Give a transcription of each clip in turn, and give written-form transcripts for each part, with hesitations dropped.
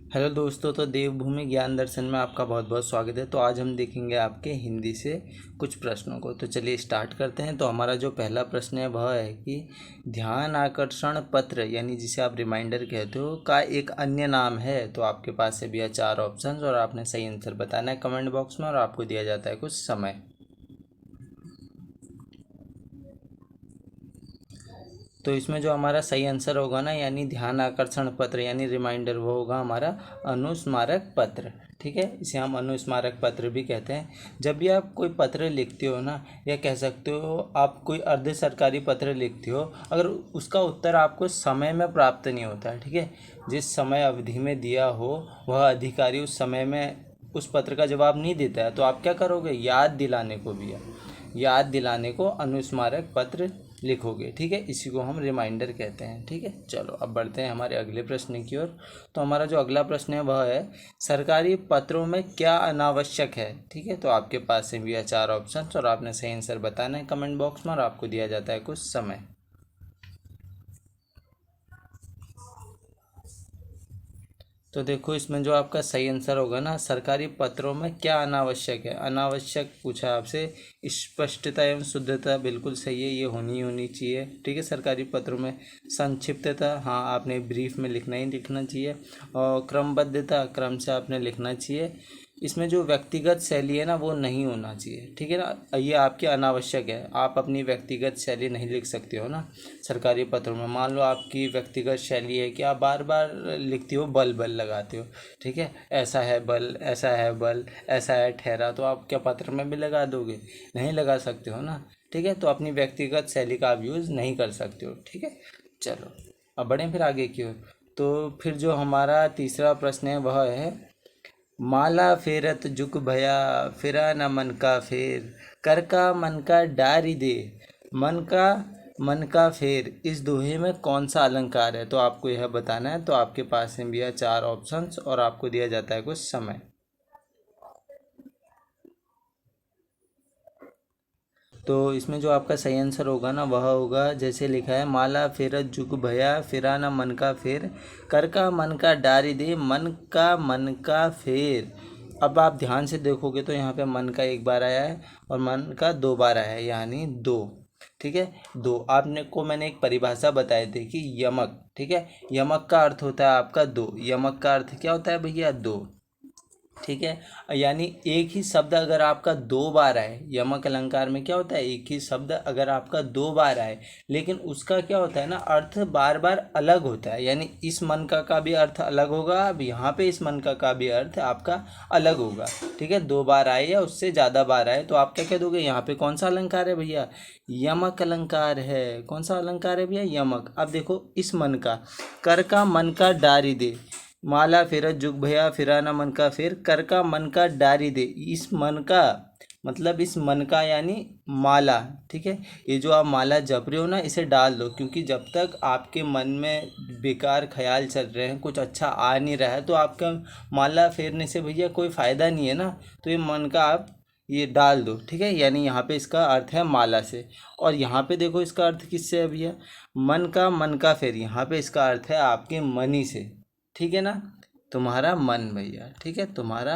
Hello दोस्तों, तो देवभूमि ज्ञान दर्शन में आपका बहुत बहुत स्वागत है। तो आज हम देखेंगे आपके हिंदी से कुछ प्रश्नों को। तो चलिए स्टार्ट करते हैं। तो हमारा जो पहला प्रश्न है वह है कि ध्यान आकर्षण पत्र यानी जिसे आप रिमाइंडर कहते हो का एक अन्य नाम है। तो आपके पास है भैया 4 ऑप्शंस और आपने सही आंसर बताना है कमेंट बॉक्स में और आपको दिया जाता है कुछ समय। तो इसमें जो हमारा सही आंसर होगा ना, यानी ध्यान आकर्षण पत्र यानी रिमाइंडर, वो होगा हमारा अनुस्मारक पत्र। ठीक है, इसे हम अनुस्मारक पत्र भी कहते हैं। जब भी आप कोई पत्र लिखते हो ना, या कह सकते हो आप कोई अर्ध सरकारी पत्र लिखते हो, अगर उसका उत्तर आपको समय में प्राप्त नहीं होता है, ठीक है, जिस समय अवधि में दिया हो वह अधिकारी उस समय में उस पत्र का जवाब नहीं देता है, तो आप क्या करोगे? याद दिलाने को भी है, याद दिलाने को अनुस्मारक पत्र लिखोगे। ठीक है, इसी को हम रिमाइंडर कहते हैं। ठीक है, चलो अब बढ़ते हैं हमारे अगले प्रश्न की ओर। तो हमारा जो अगला प्रश्न है वह है सरकारी पत्रों में क्या अनावश्यक है। ठीक है, तो आपके पास है भैया 4 ऑप्शंस और आपने सही आंसर बताना है कमेंट बॉक्स में और आपको दिया जाता है कुछ समय। तो देखो, इसमें जो आपका सही आंसर होगा ना, सरकारी पत्रों में क्या अनावश्यक है। अनावश्यक पूछा आपसे, स्पष्टता एवं शुद्धता बिल्कुल सही है, ये होनी चाहिए। ठीक है, सरकारी पत्रों में संक्षिप्तता, हाँ आपने ब्रीफ में लिखना ही लिखना चाहिए, और क्रमबद्धता, क्रम से आपने लिखना चाहिए। इसमें जो व्यक्तिगत शैली है ना, वो नहीं होना चाहिए। ठीक है ना, ये आपके अनावश्यक है। आप अपनी व्यक्तिगत शैली नहीं लिख सकते हो ना सरकारी पत्रों में। मान लो आपकी व्यक्तिगत शैली है कि आप बार बार लिखते हो, बल बल लगाते हो। ठीक है, ऐसा है बल, ऐसा है बल, ऐसा है ठहरा, तो आप क्या पत्र में भी लगा दोगे? नहीं लगा सकते हो ना। ठीक है, तो अपनी व्यक्तिगत शैली का आप यूज़ नहीं कर सकते हो। ठीक है, चलो अब बढ़ें फिर आगे की ओर। तो फिर जो हमारा तीसरा प्रश्न है वह है माला फेरत जुग भया, फिरा न मन का फेर, कर का मन का डारी दे, मन का मन का फेर, इस दोहे में कौन सा अलंकार है। तो आपको यह बताना है। तो आपके पास है भैया 4 ऑप्शंस और आपको दिया जाता है कुछ समय। तो इसमें जो आपका सही आंसर होगा ना, वह होगा जैसे लिखा है, माला फेरत जुग भया, फिरा ना मन का फेर, कर का मन का डारी दे, मन का फेर। अब आप ध्यान से देखोगे तो यहाँ पे मन का एक बार आया है और मन का 2 बार आया है, यानी दो। ठीक है, दो। आपने को मैंने एक परिभाषा बताई थी कि यमक, ठीक है, यमक का अर्थ होता है आपका दो। यमक का अर्थ क्या होता है भैया? दो। ठीक है, यानी एक ही शब्द अगर आपका 2 बार आए, यमक अलंकार में क्या होता है, एक ही शब्द अगर आपका 2 बार आए, लेकिन उसका क्या होता है ना, अर्थ बार बार अलग होता है। यानी इस मन का भी अर्थ अलग होगा, अब यहाँ पे इस मन का भी अर्थ आपका अलग होगा। ठीक है, 2 बार आए या उससे ज़्यादा बार आए तो आप क्या कह दोगे? यहाँ पे कौन सा अलंकार है भैया? यमक अलंकार है। कौन सा अलंकार है भैया? यमक। अब देखो, इस मन का, कर का मन का डारी दे, माला फेरत जुग भया, फिरा ना मन का फेर, कर का मन का डारी दे, इस मन का मतलब इस मन का यानी माला। ठीक है, ये जो आप माला जप रहे हो ना, इसे डाल दो, क्योंकि जब तक आपके मन में बेकार ख्याल चल रहे हैं, कुछ अच्छा आ नहीं रहा है, तो आपका माला फेरने से भैया कोई फ़ायदा नहीं है ना। तो ये मन का आप ये डाल दो। ठीक है, यानी यहाँ पे इसका अर्थ है माला से। और यहाँ पे देखो इसका अर्थ किससे है भैया? मन का फेर, यहाँ पे इसका अर्थ है आपके मनी से। ठीक है ना, तुम्हारा मन भैया। ठीक है, तुम्हारा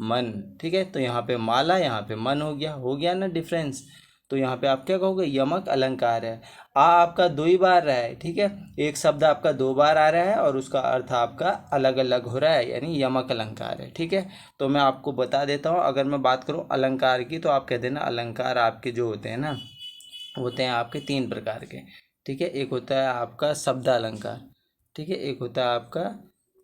मन। ठीक है, तो यहाँ पे माला, यहाँ पे मन हो गया ना डिफरेंस। तो यहाँ पे आप क्या कहोगे? यमक अलंकार है। आपका 2 ही बार रहा है। ठीक है, एक शब्द आपका 2 बार आ रहा है और उसका अर्थ आपका अलग अलग हो रहा है, यानी यमक अलंकार है। ठीक है, तो मैं आपको बता देता हूँ, अगर मैं बात करूँ अलंकार की, तो आप कह देना अलंकार आपके जो होते हैं ना, होते हैं आपके 3 प्रकार के। ठीक है, एक होता है आपका शब्द अलंकार, ठीक है, एक होता है आपका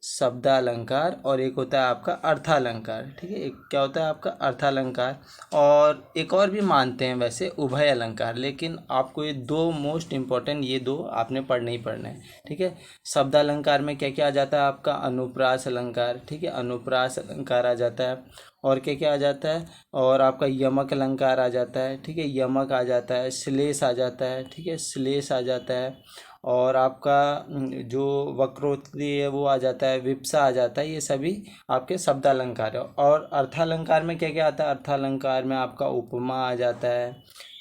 शब्दालंकार और एक होता है आपका अर्थालंकार। ठीक है, एक क्या होता है आपका अर्थालंकार, और एक और भी मानते हैं वैसे उभय अलंकार, लेकिन आपको ये दो मोस्ट इम्पॉर्टेंट, ये दो आपने पढ़ने ही पढ़ने हैं। ठीक है, शब्दालंकार में क्या क्या आ जाता है आपका? अनुप्रास अलंकार। ठीक है, अनुप्रास अलंकार आ जाता है, और क्या क्या आ जाता है? और आपका यमक अलंकार आ जाता है। ठीक है, यमक आ जाता है, श्लेष आ जाता है। ठीक है, श्लेष आ जाता है, और आपका जो वक्रोक्ति है वो आ जाता है, विप्सा आ जाता है। ये सभी आपके शब्दालंकार है। और अर्थालंकार में क्या क्या आता है? अर्थालंकार में आपका उपमा आ जाता है।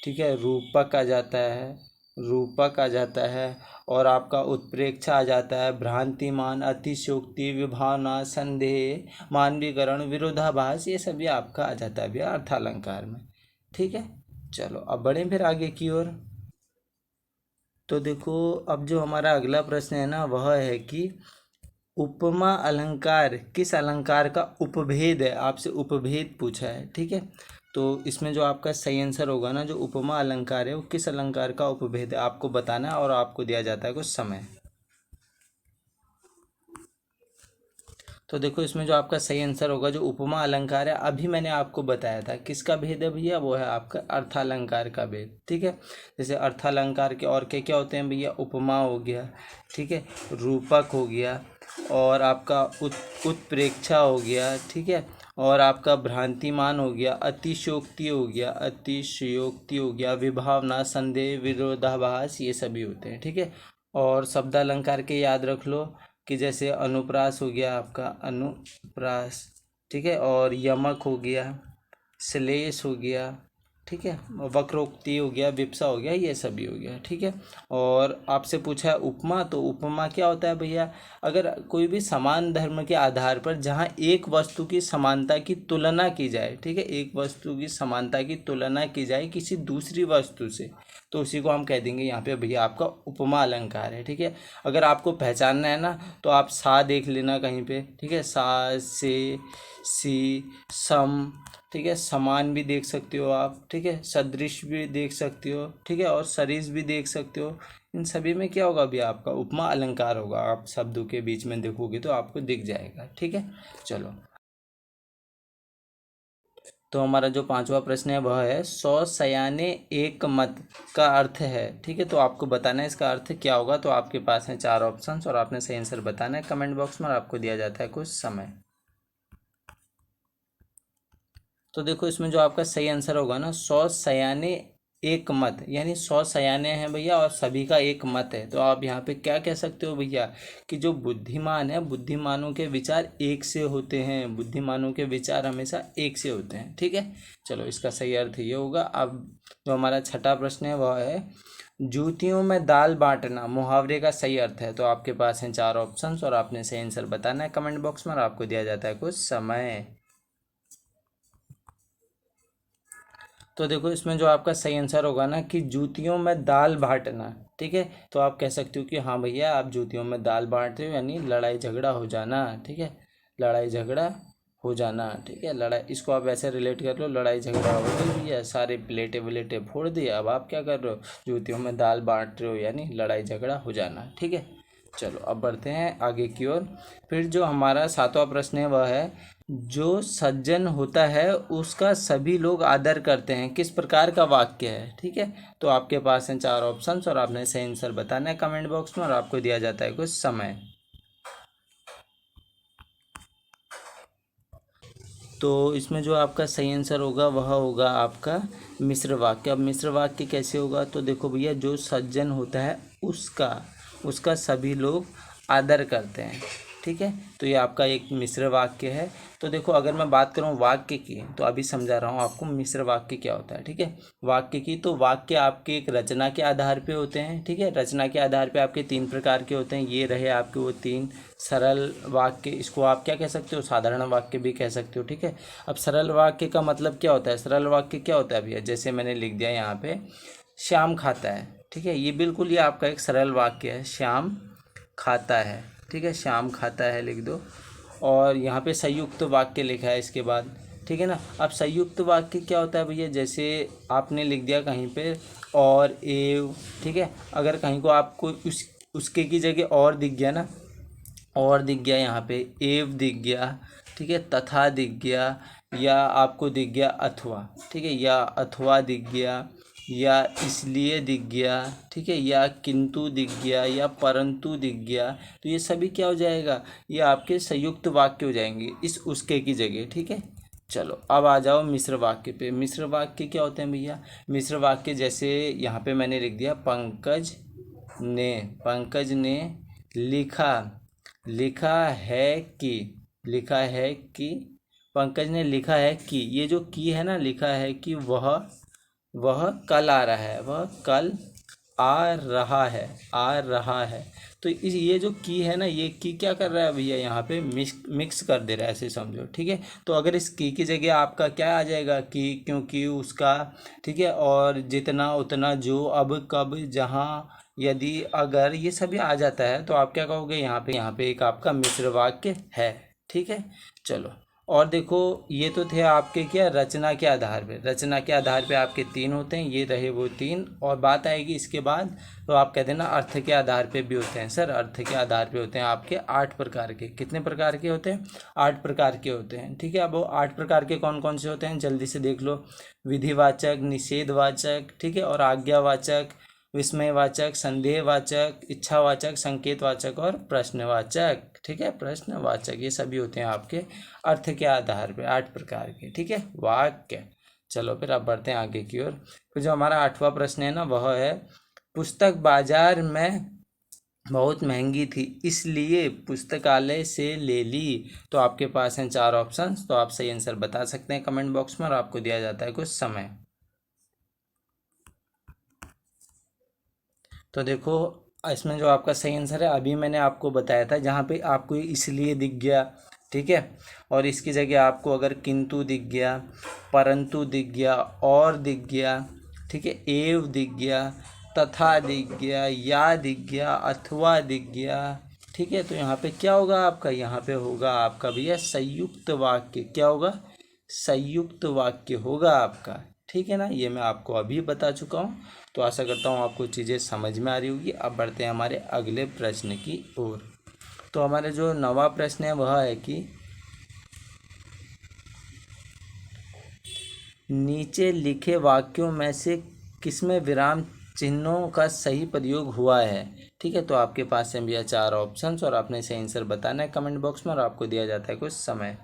ठीक है, रूपक आ जाता है, रूपक आ जाता है, और आपका उत्प्रेक्षा आ जाता है, भ्रांतिमान, अतिशयोक्ति, विभावना, संदेह, मानवीकरण, विरोधाभास, ये सभी आपका आ जाता है भैया अर्थालंकार में। ठीक है, चलो अब बढ़ें फिर आगे की ओर। तो देखो, अब जो हमारा अगला प्रश्न है ना, वह है कि उपमा अलंकार किस अलंकार का उपभेद है, आपसे उपभेद पूछा है। ठीक है, तो इसमें जो आपका सही आंसर होगा ना, जो उपमा अलंकार है वो किस अलंकार का उपभेद है आपको बताना है, और आपको दिया जाता है कुछ समय। तो देखो, इसमें जो आपका सही आंसर होगा, जो उपमा अलंकार है, अभी मैंने आपको बताया था किसका भेद है भैया, वो है आपका अर्थालंकार का भेद। ठीक है, जैसे अर्थालंकार के और क्या क्या होते हैं भैया, उपमा हो गया, ठीक है, रूपक हो गया, और आपका उत्प्रेक्षा हो गया, ठीक है, और आपका भ्रांतिमान हो गया, अतिशयोक्ति हो गया, अतिशयोक्ति हो गया, विभावना, संदेह, विरोधाभास, ये सभी होते हैं। ठीक है, और शब्दालंकार के याद रख लो कि जैसे अनुप्रास हो गया आपका, अनुप्रास, ठीक है, और यमक हो गया, श्लेष हो गया, ठीक है, वक्रोक्ति हो गया, विप्सा हो गया, ये सभी हो गया। ठीक है, और आपसे पूछा है उपमा, तो उपमा क्या होता है भैया, अगर कोई भी समान धर्म के आधार पर जहाँ एक वस्तु की समानता की तुलना की जाए, ठीक है, एक वस्तु की समानता की तुलना की जाए किसी दूसरी वस्तु से, तो उसी को हम कह देंगे यहाँ पे भैया आपका उपमा अलंकार है। ठीक है, अगर आपको पहचानना है ना, तो आप सा देख लेना कहीं पे, ठीक है, सा, से, सी, सम, ठीक है, समान भी देख सकते हो आप, ठीक है, सदृश भी देख सकते हो, ठीक है, और सरिस भी देख सकते हो। इन सभी में क्या होगा भैया, आपका उपमा अलंकार होगा। आप शब्दों के बीच में देखोगे तो आपको दिख जाएगा। ठीक है, चलो, तो हमारा जो पांचवा प्रश्न है वह है, सौ सयाने एक मत का अर्थ है। ठीक है, तो आपको बताना है इसका अर्थ क्या होगा। तो आपके पास है चार ऑप्शंस, और आपने सही आंसर बताना है कमेंट बॉक्स में, और आपको दिया जाता है कुछ समय। तो देखो, इसमें जो आपका सही आंसर होगा ना, सौ सयाने एक मत, यानी 100 सयाने हैं भैया, और सभी का एक मत है। तो आप यहाँ पे क्या कह सकते हो भैया, कि जो बुद्धिमान है, बुद्धिमानों के विचार एक से होते हैं, बुद्धिमानों के विचार हमेशा एक से होते हैं। ठीक है, चलो, इसका सही अर्थ ये होगा। अब जो हमारा छठा प्रश्न है वह है, जूतियों में दाल बांटना मुहावरे का सही अर्थ है। तो आपके पास हैं चार ऑप्शंस, और आपने सही आंसर बताना है कमेंट बॉक्स में, और आपको दिया जाता है कुछ समय। तो देखो, इसमें जो आपका सही आंसर होगा ना, कि जूतियों में दाल बांटना। ठीक है, तो आप कह सकते हो कि हाँ भैया, आप जूतियों में दाल बांट रहे हो, यानी लड़ाई झगड़ा हो जाना। ठीक है, लड़ाई झगड़ा हो जाना। ठीक है, लड़ाई, इसको आप ऐसे रिलेट कर लो, लड़ाई झगड़ा हो गई भैया, सारे प्लेटें व्लेटें फोड़ दिए, अब आप क्या कर रहे हो, जूतियों में दाल बांट रहे हो, यानी लड़ाई झगड़ा हो जाना। ठीक है, चलो अब बढ़ते हैं आगे की ओर। फिर जो हमारा सातवां प्रश्न है वह है, जो सज्जन होता है उसका सभी लोग आदर करते हैं, किस प्रकार का वाक्य है। ठीक है, तो आपके पास हैं चार ऑप्शंस, और आपने सही आंसर बताना है कमेंट बॉक्स में, और आपको दिया जाता है कुछ समय। तो इसमें जो आपका सही आंसर होगा वह होगा आपका मिश्र वाक्य। अब मिश्र वाक्य कैसे होगा, तो देखो भैया, जो सज्जन होता है उसका उसका सभी लोग आदर करते हैं। ठीक है, तो ये आपका एक मिश्र वाक्य है। तो देखो, अगर मैं बात करूँ वाक्य की, तो अभी समझा रहा हूँ आपको मिश्र वाक्य क्या होता है। ठीक है, वाक्य की, तो वाक्य आपके एक रचना के आधार पे होते हैं। ठीक है, रचना के आधार पे आपके तीन प्रकार के होते हैं, ये रहे आपके वो तीन। सरल वाक्य, इसको आप क्या कह सकते हो, साधारण वाक्य भी कह सकते हो। ठीक है, अब सरल वाक्य का मतलब क्या होता है, सरल वाक्य क्या होता है भैया, जैसे मैंने लिख दिया यहाँ पे, श्याम खाता है। ठीक है, ये बिल्कुल ये आपका एक सरल वाक्य है, श्याम खाता है। ठीक है, श्याम खाता है लिख दो, और यहाँ पे संयुक्त वाक्य लिखा है इसके बाद। ठीक है ना, अब संयुक्त वाक्य क्या होता है भैया, जैसे आपने लिख दिया कहीं पे और एव। ठीक है, अगर कहीं को आपको उसके की जगह और दिख गया ना, और दिख गया यहाँ पे, एव दिख गया, ठीक है, तथा दिख गया, या आपको दिख गया अथवा, ठीक है, या अथवा दिख गया, या इसलिए दिख गया, ठीक है, या किंतु दिख गया, या परंतु दिख गया, तो ये सभी क्या हो जाएगा, ये आपके संयुक्त वाक्य हो जाएंगे इस उसके की जगह। ठीक है, चलो अब आ जाओ मिश्र वाक्य पे। मिश्र वाक्य क्या होते हैं भैया, मिश्र वाक्य जैसे यहाँ पे मैंने लिख दिया, पंकज ने लिखा लिखा है कि लिखा है कि पंकज ने लिखा है कि, ये जो की है ना, लिखा है कि वह कल आ रहा है, वह कल आ रहा है, आ रहा है। तो इस ये जो की है ना, ये की क्या कर रहा है भैया, यहाँ पे मिक्स कर दे रहा है, ऐसे समझो, ठीक है। तो अगर इस की जगह आपका क्या आ जाएगा, की, क्योंकि, उसका, ठीक है, और जितना उतना जो अब कब जहाँ यदि अगर ये सभी आ जाता है तो आप क्या कहोगे, यहाँ पे एक आपका मिश्र वाक्य है, ठीक है। चलो, और देखो, ये तो थे आपके क्या, रचना के आधार पे, रचना के आधार पे आपके तीन होते हैं, ये रहे वो तीन। और बात आएगी इसके बाद, तो आप कहते हैं ना अर्थ के आधार पे भी होते हैं। सर अर्थ के आधार पे होते हैं आपके 8 प्रकार के। कितने प्रकार के होते हैं, 8 प्रकार के होते हैं, ठीक है। अब वो 8 प्रकार के कौन कौन से होते हैं, जल्दी से देख लो। विधिवाचक, निषेधवाचक, ठीक है, और आज्ञावाचक, विस्मयवाचक, संदेहवाचक, इच्छावाचक, संकेतवाचक और प्रश्नवाचक, ठीक है, प्रश्नवाचक, ये सभी होते हैं आपके अर्थ के आधार पे 8 प्रकार के, ठीक है, वाक्य। चलो फिर अब बढ़ते हैं आगे की ओर। फिर जो हमारा 8वां प्रश्न है ना, वह है, पुस्तक बाजार में बहुत महंगी थी इसलिए पुस्तकालय से ले ली। तो आपके पास हैं 4 ऑप्शंस, तो आप सही आंसर बता सकते हैं कमेंट बॉक्स में, और आपको दिया जाता है कुछ समय। तो देखो, इसमें जो आपका सही आंसर है, अभी मैंने आपको बताया था, जहाँ पे आपको इसलिए दिख गया, ठीक है, और इसकी जगह आपको अगर किंतु दिख गया, परंतु दिख गया, और दिख गया, ठीक है, एव दिख गया, तथा दिख गया, या दिख गया, अथवा दिख गया, ठीक है, तो यहाँ पे क्या होगा आपका, यहाँ पे होगा आपका भैया संयुक्त वाक्य। क्या होगा, संयुक्त वाक्य होगा आपका, ठीक है ना। ये मैं आपको अभी बता चुका हूँ। तो आशा करता हूँ आपको चीज़ें समझ में आ रही होगी। अब बढ़ते हैं हमारे अगले प्रश्न की ओर। तो हमारे जो 9वां प्रश्न है वह है कि नीचे लिखे वाक्यों में से किसमें विराम चिन्हों का सही प्रयोग हुआ है, ठीक है। तो आपके पास है भैया 4 ऑप्शंस, और आपने सही आंसर बताना है कमेंट बॉक्स में, और आपको दिया जाता है कुछ समय।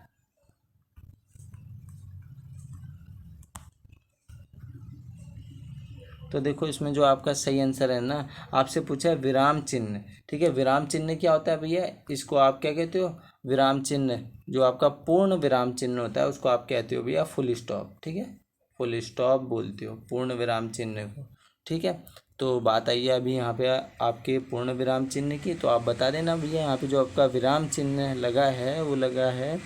तो देखो, इसमें जो आपका सही आंसर है ना, आपसे पूछा है विराम चिन्ह, ठीक है। विराम चिन्ह क्या होता है भैया, इसको आप क्या कहते हो, विराम चिन्ह, जो आपका पूर्ण विराम चिन्ह होता है उसको आप कहते हो भैया फुल स्टॉप, ठीक है, फुल स्टॉप बोलते हो पूर्ण विराम चिन्ह को, ठीक है। तो बात आई है अभी यहाँ पे आपके पूर्ण विराम चिन्ह की, तो आप बता देना भैया, यहाँ पे जो आपका विराम चिन्ह लगा है वो लगा है,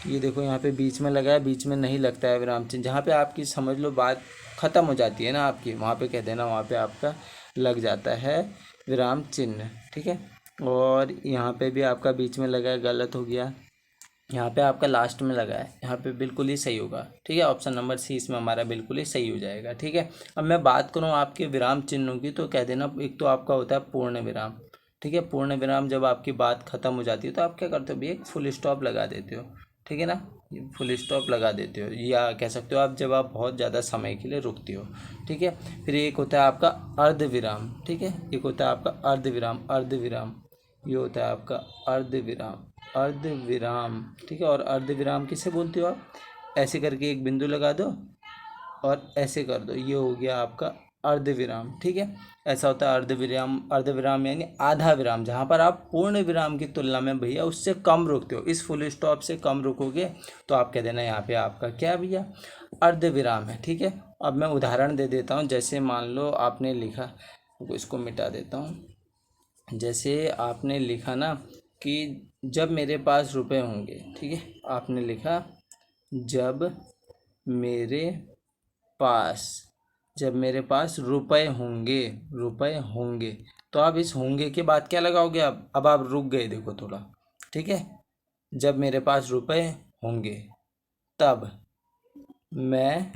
ये देखो यहाँ पे बीच में लगा है, बीच में नहीं लगता है विराम चिन्ह। जहाँ पे आपकी समझ लो बात ख़त्म हो जाती है ना आपकी, वहाँ पे कह देना, वहाँ पे आपका लग जाता है विराम चिन्ह, ठीक है। और यहाँ पे भी आपका बीच में लगा है, गलत हो गया। यहाँ पे आपका लास्ट में लगा है, यहाँ पे बिल्कुल ही सही होगा, ठीक है। ऑप्शन नंबर सी इसमें हमारा बिल्कुल ही सही हो जाएगा, ठीक है। अब मैं बात करूँ आपके विराम चिन्हों की, तो कह देना, एक तो आपका होता है पूर्ण विराम, ठीक है। पूर्ण विराम जब आपकी बात ख़त्म हो जाती है तो आप क्या करते हो भैया, एक फुल स्टॉप लगा देते हो, ठीक है ना, फुल स्टॉप लगा देते हो, या कह सकते हो आप जब आप बहुत ज़्यादा समय के लिए रुकते हो, ठीक है। फिर एक होता है आपका अर्ध विराम, ठीक है, एक होता है आपका अर्ध विराम, अर्ध विराम, ये होता है आपका अर्ध विराम, अर्ध विराम, ठीक है। और अर्ध विराम किसे बोलते हो आप, ऐसे करके एक बिंदु लगा दो और ऐसे कर दो, ये हो गया आपका अर्ध विराम, ठीक है। ऐसा होता है अर्ध विराम, अर्ध विराम यानी आधा विराम, जहाँ पर आप पूर्ण विराम की तुलना में भैया उससे कम रुकते हो, इस फुल स्टॉप से कम रुकोगे तो आप कह देना यहाँ पे आपका क्या है भैया, अर्ध विराम है, ठीक है। अब मैं उदाहरण दे देता हूँ, जैसे मान लो आपने लिखा, इसको मिटा देता हूँ, जैसे आपने लिखा ना कि जब मेरे पास रुपए होंगे, ठीक है, आपने लिखा जब मेरे पास, जब मेरे पास रुपए होंगे, रुपए होंगे, तो आप इस होंगे के बाद क्या लगाओगे, अब आप रुक गए, देखो थोड़ा, ठीक है। जब मेरे पास रुपए होंगे तब मैं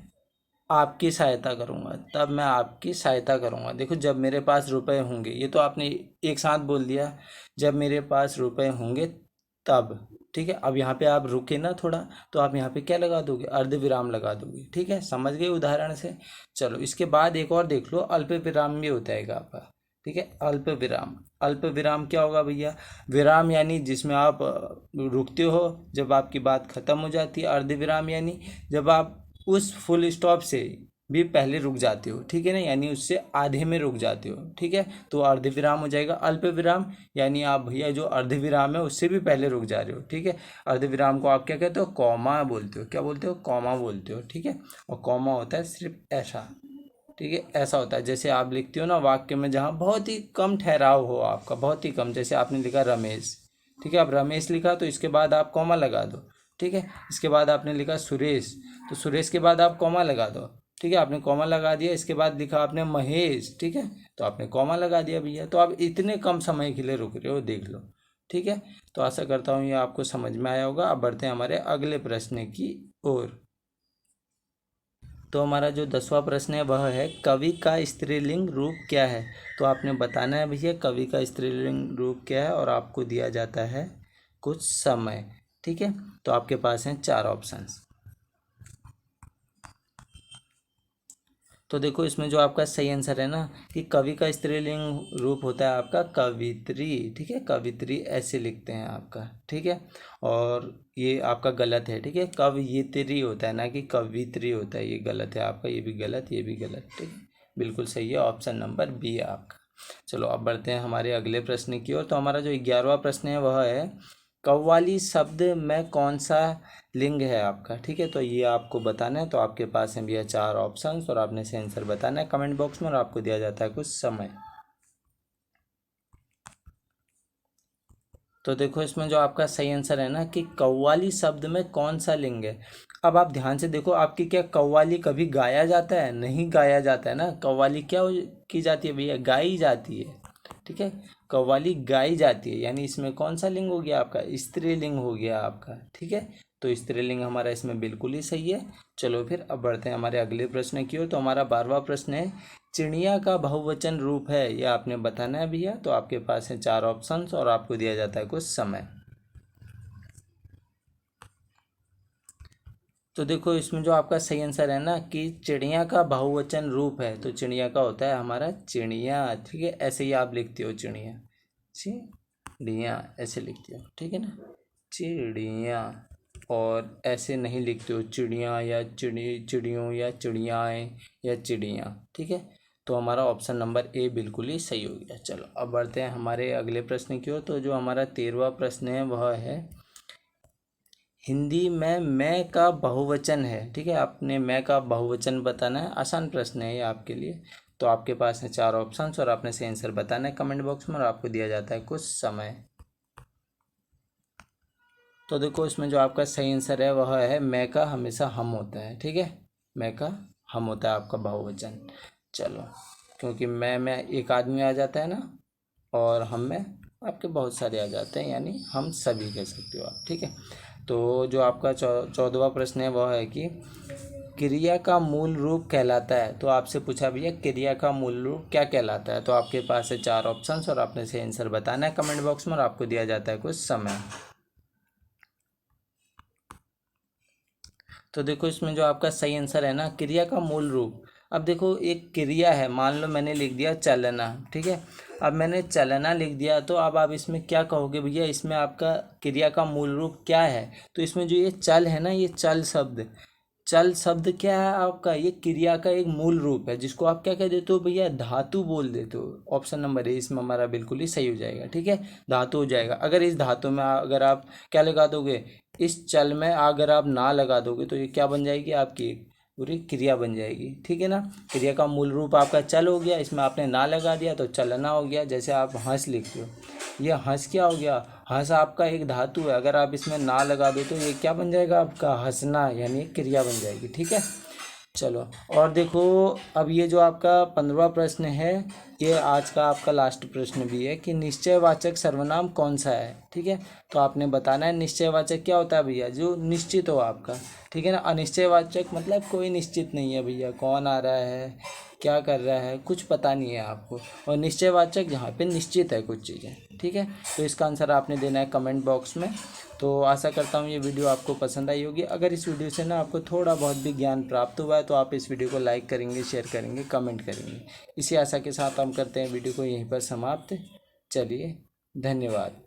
आपकी सहायता करूंगा, तब मैं आपकी सहायता करूंगा। देखो, जब मेरे पास रुपए होंगे, ये तो आपने एक साथ बोल दिया, जब मेरे पास रुपए होंगे तब, ठीक है। अब यहाँ पे आप रुके ना थोड़ा, तो आप यहाँ पे क्या लगा दोगे, अर्ध विराम लगा दोगे, ठीक है, समझ गए उदाहरण से। चलो, इसके बाद एक और देख लो, अल्प विराम भी होता है आपका, ठीक है, अल्प विराम। अल्प विराम क्या होगा भैया, विराम यानी जिसमें आप रुकते हो जब आपकी बात खत्म हो जाती है, अर्ध विराम यानी जब आप उस फुल स्टॉप से भी पहले रुक जाते हो, ठीक है ना, यानी उससे आधे में रुक जाते हो, ठीक है, तो अर्ध विराम हो जाएगा। अल्प विराम यानी आप भैया जो अर्ध विराम है उससे भी पहले रुक जा रहे हो, ठीक है। अर्ध विराम को आप क्या कहते हो, कॉमा बोलते हो, क्या बोलते हो, कॉमा बोलते हो, ठीक है। और कॉमा होता है सिर्फ ऐसा, ठीक है, ऐसा होता है। जैसे आप लिखते हो ना वाक्य में जहाँ बहुत ही कम ठहराव हो आपका, बहुत ही कम, जैसे आपने लिखा रमेश, ठीक है, आप रमेश लिखा तो इसके बाद आप कॉमा लगा दो, ठीक है। इसके बाद आपने लिखा सुरेश, तो सुरेश के बाद आप कॉमा लगा दो, ठीक है, आपने कॉमा लगा दिया। इसके बाद लिखा आपने महेश, ठीक है, तो आपने कॉमा लगा दिया भैया। तो आप इतने कम समय के लिए रुक रहे हो, देख लो, ठीक है। तो आशा करता हूँ ये आपको समझ में आया होगा। अब बढ़ते हैं हमारे अगले प्रश्न की ओर। तो हमारा जो 10वां प्रश्न है वह है कवि का स्त्रीलिंग रूप क्या है। तो आपने बताना है भैया कवि का स्त्रीलिंग रूप क्या है, और आपको दिया जाता है कुछ समय, ठीक है। तो आपके पास हैं 4 ऑप्शंस। तो देखो इसमें जो आपका सही आंसर है ना कि कवि का स्त्रीलिंग रूप होता है आपका कवित्री, ठीक है, कवित्री ऐसे लिखते हैं आपका, ठीक है। और ये आपका गलत है, ठीक है, कवयित्री होता है ना कि कवित्री होता है, ये गलत है आपका, ये भी गलत, ये भी गलत, ठीक है, बिल्कुल सही है, ऑप्शन नंबर बी है आपका। चलो अब बढ़ते हैं हमारे अगले प्रश्न की ओर। तो हमारा जो 11वां प्रश्न है वह है कव्वाली शब्द में कौन सा लिंग है आपका, ठीक है। तो ये आपको बताना है। तो आपके पास है भैया 4 ऑप्शंस और आपने से आंसर बताना है कमेंट बॉक्स में, और आपको दिया जाता है कुछ समय। तो देखो इसमें जो आपका सही आंसर है ना कि कव्वाली शब्द में कौन सा लिंग है। अब आप ध्यान से देखो, आपकी क्या कव्वाली कभी गाया जाता है? नहीं गाया जाता है ना। कव्वाली क्या की जाती है भैया? गाई जाती है, ठीक है, कव्वाली गाई जाती है। यानी इसमें कौन सा लिंग हो गया आपका? स्त्रीलिंग हो गया आपका, ठीक है। तो स्त्रीलिंग हमारा इसमें बिल्कुल ही सही है। चलो फिर अब बढ़ते हैं हमारे अगले प्रश्न की ओर। तो हमारा 12वां प्रश्न है चिड़िया का बहुवचन रूप है, यह आपने बताना है भैया। तो आपके पास है 4 ऑप्शंस और आपको दिया जाता है कुछ समय। तो देखो इसमें जो आपका सही आंसर है ना कि चिड़िया का बहुवचन रूप है, तो चिड़िया का होता है हमारा चिड़िया, ठीक है। ऐसे ही आप लिखते हो चिड़िया, चिड़िया ऐसे लिखते हो, ठीक है ना, चिड़िया। और ऐसे नहीं लिखते हो चिड़िया या चिड़ियों या चिड़ियाएँ या चिड़िया, ठीक है। तो हमारा ऑप्शन नंबर ए बिल्कुल ही सही हो गया। चलो अब बढ़ते हैं हमारे अगले प्रश्न की ओर। तो जो हमारा 13वां प्रश्न है वह है हिंदी में मैं का बहुवचन है, ठीक है। आपने मैं का बहुवचन बताना है। आसान प्रश्न है ये आपके लिए। तो आपके पास है 4 ऑप्शंस और आपने सही आंसर बताना है कमेंट बॉक्स में, और आपको दिया जाता है कुछ समय। तो देखो इसमें जो आपका सही आंसर है वह है मैं का हमेशा हम होता है, ठीक है, मैं का हम होता है आपका बहुवचन। चलो, क्योंकि मैं में एक आदमी आ जाता है ना, और हम में आपके बहुत सारे आ जाते हैं, यानी हम सभी कह सकते हो आप, ठीक है। तो जो आपका 14वां प्रश्न है वह है कि क्रिया का मूल रूप कहलाता है। तो आपसे पूछा भैया क्रिया का मूल रूप क्या कहलाता है। तो आपके पास है 4 ऑप्शंस और आपने से आंसर बताना है कमेंट बॉक्स में, और आपको दिया जाता है कुछ समय। तो देखो इसमें जो आपका सही आंसर है ना क्रिया का मूल रूप। अब देखो एक क्रिया है, मान लो मैंने लिख दिया चलना, ठीक है। अब मैंने चलना लिख दिया, तो अब आप इसमें क्या कहोगे भैया? इसमें आपका क्रिया का मूल रूप क्या है? तो इसमें जो ये चल है ना, ये चल शब्द, चल शब्द क्या है आपका? ये क्रिया का एक मूल रूप है, जिसको आप क्या कह देते हो भैया? धातु बोल देते हो। ऑप्शन नंबर ए इसमें हमारा बिल्कुल ही सही हो जाएगा, ठीक है, धातु हो जाएगा। अगर इस धातु में अगर आप क्या लगा दोगे, इस चल में अगर आप ना लगा दोगे, तो ये क्या बन जाएगी? आपकी पूरी क्रिया बन जाएगी, ठीक है ना। क्रिया का मूल रूप आपका चल हो गया, इसमें आपने ना लगा दिया तो चलना हो गया। जैसे आप हंस लिखते हो, ये हंस क्या हो गया? हंस आपका एक धातु है, अगर आप इसमें ना लगा दो तो ये क्या बन जाएगा आपका? हंसना, यानी क्रिया बन जाएगी, ठीक है। चलो और देखो, अब ये जो आपका 15वां प्रश्न है, ये आज का आपका लास्ट प्रश्न भी है कि निश्चयवाचक सर्वनाम कौन सा है, ठीक है। तो आपने बताना है निश्चयवाचक क्या होता है भैया? जो निश्चित हो आपका, ठीक है ना। अनिश्चयवाचक मतलब कोई निश्चित नहीं है भैया, कौन आ रहा है, क्या कर रहा है, कुछ पता नहीं है आपको। और निश्चयवाचक जहाँ पे निश्चित है कुछ चीज़ें, ठीक है। तो इसका आंसर आपने देना है कमेंट बॉक्स में। तो आशा करता हूँ ये वीडियो आपको पसंद आई होगी। अगर इस वीडियो से ना आपको थोड़ा बहुत भी ज्ञान प्राप्त हुआ है तो आप इस वीडियो को लाइक करेंगे, शेयर करेंगे, कमेंट करेंगे। इसी आशा के साथ हम करते हैं वीडियो को यहीं पर समाप्त। चलिए, धन्यवाद।